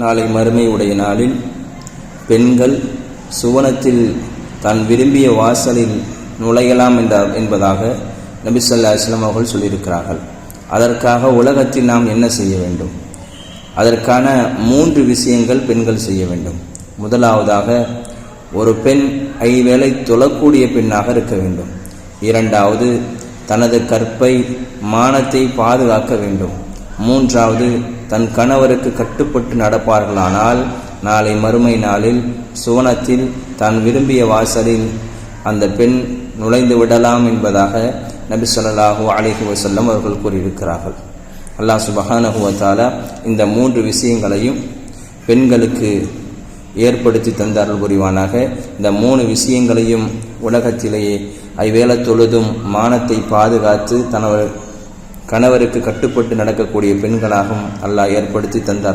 நாளை மறுமை உடைய நாளில் பெண்கள் சுவனத்தில் தான் விரும்பிய வாசலில் நுழையலாம் என்பதாக நபி ஸல்லல்லாஹு அலைஹி வஸல்லம் அவர்கள் சொல்லியிருக்கிறார்கள். அதற்காக உலகத்தில் நாம் என்ன செய்ய வேண்டும்? அதற்கான 3 விஷயங்கள் பெண்கள் செய்ய வேண்டும். முதலாவதாக, ஒரு பெண் 5 வேளை தொழக்கூடிய பெண்ணாக இருக்க வேண்டும். இரண்டாவது, தனது கற்பை மானத்தை பாதுகாக்க வேண்டும். மூன்றாவது, தன் கணவருக்கு கட்டுப்பட்டு நடப்பார்களானால் நாளை மறுமை நாளில் சுவனத்தில் தான் விரும்பிய வாசலில் அந்த பெண் நுழைந்து விடலாம் என்பதாக நபி ஸல்லல்லாஹு அலைஹி வஸல்லம் அவர்கள் கூறியிருக்கிறார்கள். அல்லாஹ் சுப்ஹானஹு வ தஆலா இந்த 3 விஷயங்களையும் பெண்களுக்கு ஏற்படுத்தி தந்தார்கள் புரிவானாக. இந்த 3 விஷயங்களையும் உலகத்திலேயே ஐவேளை தொழுதும் மானத்தை பாதுகாத்து கணவருக்கு கட்டுப்பட்டு நடக்கக்கூடிய பெண்களாகவும் அல்லாஹ் ஏற்படுத்தி தந்தார்.